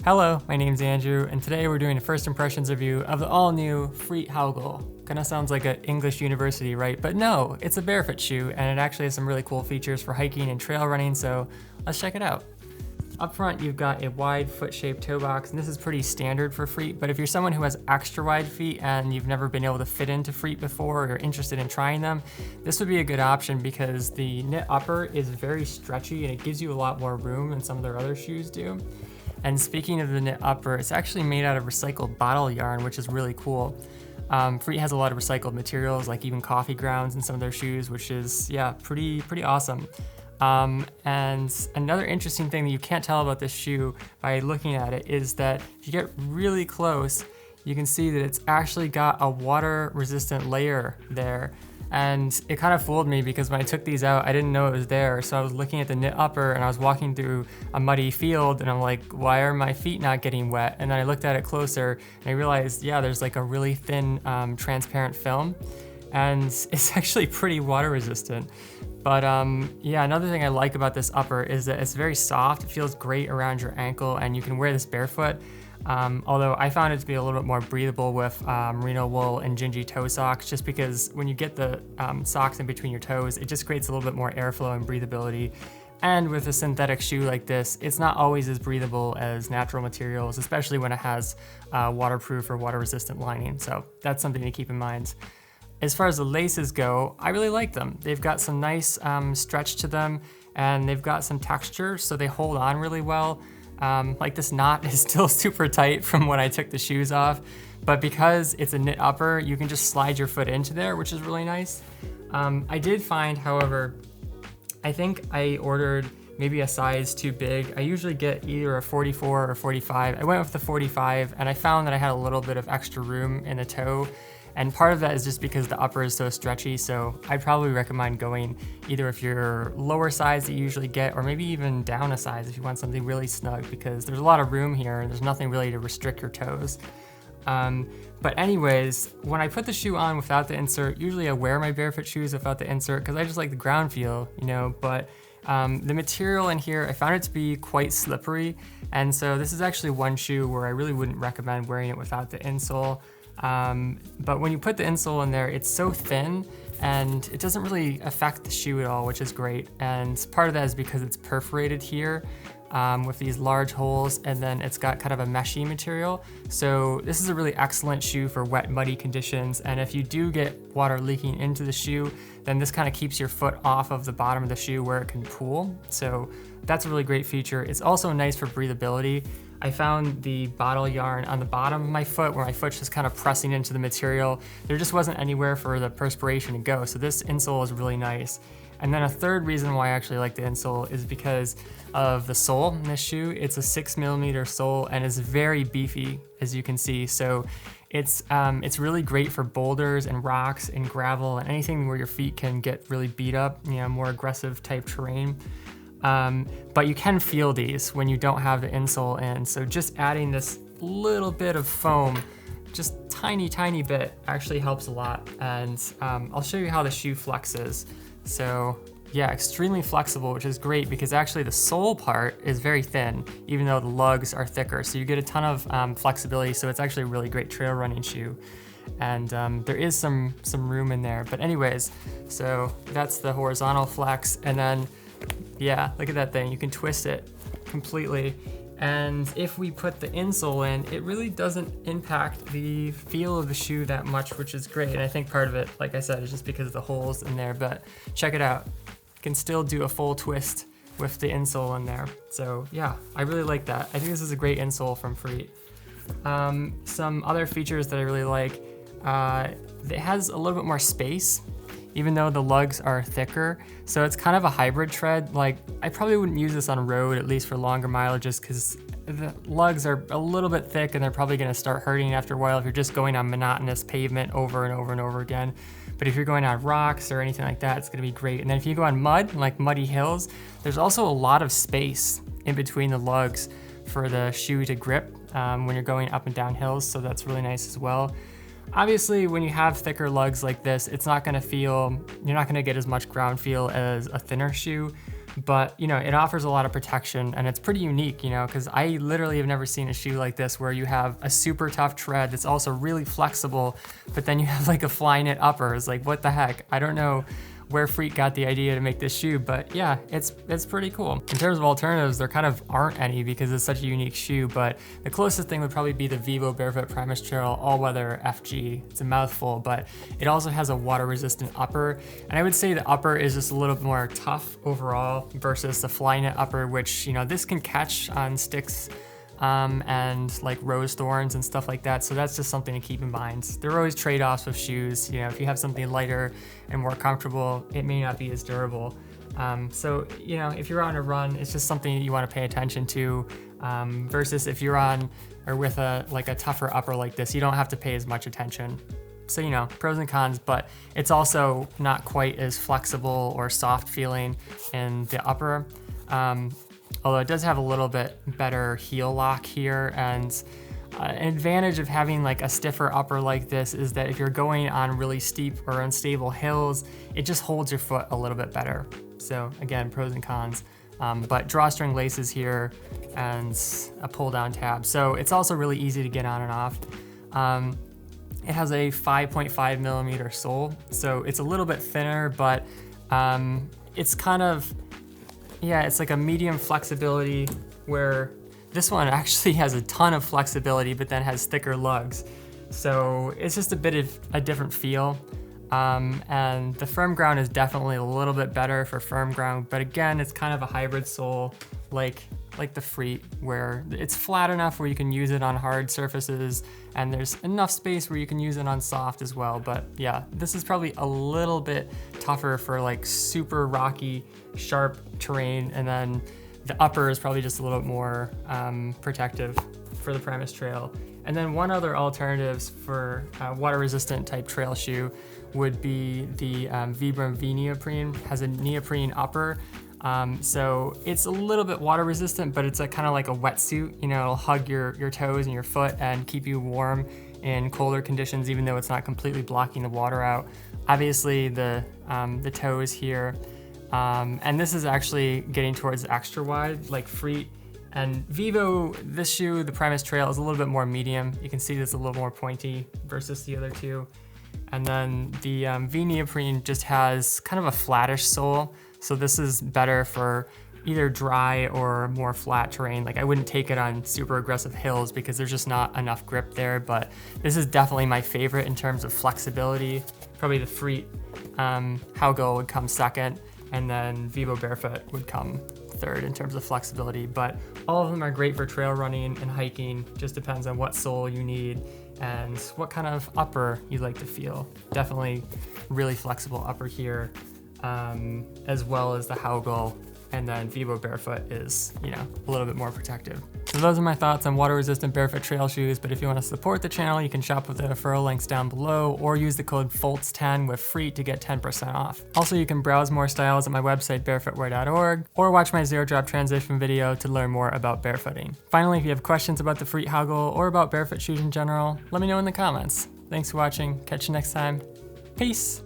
Hello, my name's Andrew, and today we're doing a first impressions review of the all-new FREET HOWGILL. Kinda sounds like an English university, right? But no, it's a barefoot shoe, and it actually has some really cool features for hiking and trail running, so let's check it out. Up front, you've got a wide foot-shaped toe box, and this is pretty standard for FREET, but if you're someone who has extra wide feet and you've never been able to fit into FREET before or you're interested in trying them, this would be a good option because the knit upper is very stretchy and it gives you a lot more room than some of their other shoes do. And speaking of the knit upper, it's actually made out of recycled bottle yarn, which is really cool. FREET has a lot of recycled materials, like even coffee grounds in some of their shoes, which is, yeah, pretty awesome. And another interesting thing that you can't tell about this shoe by looking at it is that if you get really close, you can see that it's actually got a water resistant layer there. And it kind of fooled me because when I took these out, I didn't know it was there. So I was looking at the knit upper and I was walking through a muddy field and I'm like, why are my feet not getting wet? And then I looked at it closer and I realized, yeah, there's like a really thin transparent film and it's actually pretty water resistant. But yeah, another thing I like about this upper is that it's very soft. It feels great around your ankle and you can wear this barefoot. Although I found it to be a little bit more breathable with merino wool and gingy toe socks, just because when you get the socks in between your toes, it just creates a little bit more airflow and breathability. And with a synthetic shoe like this, it's not always as breathable as natural materials, especially when it has waterproof or water resistant lining. So that's something to keep in mind. As far as the laces go, I really like them. They've got some nice stretch to them and they've got some texture, so they hold on really well. Like this knot is still super tight from when I took the shoes off, but because it's a knit upper, you can just slide your foot into there, which is really nice. I did find, however, I think I ordered maybe a size too big. I usually get either a 44 or 45. I went with the 45 and I found that I had a little bit of extra room in the toe. And part of that is just because the upper is so stretchy, so I'd probably recommend going either if you're lower size that you usually get, or maybe even down a size if you want something really snug, because there's a lot of room here and there's nothing really to restrict your toes. But anyways, when I put the shoe on without the insert, usually I wear my barefoot shoes without the insert because I just like the ground feel, you know, but the material in here, I found it to be quite slippery. And so this is actually one shoe where I really wouldn't recommend wearing it without the insole. But when you put the insole in there, it's so thin and it doesn't really affect the shoe at all, which is great. And part of that is because it's perforated here with these large holes, and then it's got kind of a meshy material. So this is a really excellent shoe for wet, muddy conditions. And if you do get water leaking into the shoe, then this kind of keeps your foot off of the bottom of the shoe where it can pool. So that's a really great feature. It's also nice for breathability. I found the bottle yarn on the bottom of my foot where my foot's just kind of pressing into the material. There just wasn't anywhere for the perspiration to go, so this insole is really nice. And then a third reason why I actually like the insole is because of the sole in this shoe. It's a 6mm sole and it's very beefy, as you can see. So it's really great for boulders and rocks and gravel and anything where your feet can get really beat up, you know, more aggressive type terrain. But you can feel these when you don't have the insole in. So just adding this little bit of foam, just tiny bit, actually helps a lot. And I'll show you how the shoe flexes. So yeah, extremely flexible, which is great because actually the sole part is very thin, even though the lugs are thicker. So you get a ton of flexibility. So it's actually a really great trail running shoe. And there is some room in there. But anyways, so that's the horizontal flex. And then yeah, look at that thing. You can twist it completely. And if we put the insole in, it really doesn't impact the feel of the shoe that much, which is great. And I think part of it, like I said, is just because of the holes in there, but check it out. You can still do a full twist with the insole in there. So yeah, I really like that. I think this is a great insole from FREET. Some other features that I really like, it has a little bit more space, even though the lugs are thicker. So it's kind of a hybrid tread. Like, I probably wouldn't use this on road, at least for longer mileages, because the lugs are a little bit thick and they're probably gonna start hurting after a while if you're just going on monotonous pavement over and over and over again. But if you're going on rocks or anything like that, it's gonna be great. And then if you go on mud, like muddy hills, there's also a lot of space in between the lugs for the shoe to grip when you're going up and down hills, so that's really nice as well. Obviously, when you have thicker lugs like this, it's not gonna feel, you're not gonna get as much ground feel as a thinner shoe, but you know, it offers a lot of protection and it's pretty unique, you know, because I literally have never seen a shoe like this where you have a super tough tread that's also really flexible, but then you have like a fly knit upper. It's like, what the heck? I don't know where FREET got the idea to make this shoe, but yeah, it's pretty cool. In terms of alternatives, there kind of aren't any because it's such a unique shoe, but the closest thing would probably be the Vivo Barefoot Primus Trail All-Weather FG. It's a mouthful, but it also has a water-resistant upper, and I would say the upper is just a little bit more tough overall versus the fly knit upper, which, you know, this can catch on sticks and like rose thorns and stuff like that. So that's just something to keep in mind. There are always trade-offs with shoes. You know, if you have something lighter and more comfortable, it may not be as durable. So, you know, if you're on a run, it's just something that you want to pay attention to, versus if you're on or with a tougher upper like this, you don't have to pay as much attention. So, you know, pros and cons, but it's also not quite as flexible or soft feeling in the upper. Although it does have a little bit better heel lock here, and an advantage of having like a stiffer upper like this is that if you're going on really steep or unstable hills, it just holds your foot a little bit better. So again, pros and cons, but drawstring laces here and a pull down tab. So it's also really easy to get on and off. It has a 5.5 millimeter sole, so it's a little bit thinner, but it's kind of, yeah, it's like a medium flexibility, where this one actually has a ton of flexibility but then has thicker lugs. So it's just a bit of a different feel. And the firm ground is definitely a little bit better for firm ground, but again, it's kind of a hybrid sole like the FREET, where it's flat enough where you can use it on hard surfaces, and there's enough space where you can use it on soft as well. But yeah, this is probably a little bit tougher for like super rocky, sharp terrain, and then the upper is probably just a little bit more protective for the Primus Trail. And then one other alternatives for water-resistant type trail shoe would be the Vibram V-neoprene. Has a neoprene upper. So it's a little bit water resistant, but it's kind of like a wetsuit. You know, it'll hug your toes and your foot and keep you warm in colder conditions, even though it's not completely blocking the water out. Obviously the toes here, and this is actually getting towards extra wide, like FREET. And Vivo, this shoe, the Primus Trail, is a little bit more medium. You can see it's a little more pointy versus the other two. And then the V-neoprene just has kind of a flattish sole. So this is better for either dry or more flat terrain. Like I wouldn't take it on super aggressive hills because there's just not enough grip there, but this is definitely my favorite in terms of flexibility. Probably the FREET HOWGILL would come second, and then Vivo Barefoot would come third in terms of flexibility. But all of them are great for trail running and hiking. Just depends on what sole you need and what kind of upper you like to feel. Definitely really flexible upper here, as well as the HOWGILL, and then Vivo Barefoot is, you know, a little bit more protective. So those are my thoughts on water-resistant barefoot trail shoes, but if you want to support the channel, you can shop with the referral links down below, or use the code FOLTS10 with FREET to get 10% off. Also, you can browse more styles at my website, barefootwear.org, or watch my zero drop transition video to learn more about barefooting. Finally, if you have questions about the FREET HOWGILL or about barefoot shoes in general, let me know in the comments. Thanks for watching, catch you next time, peace.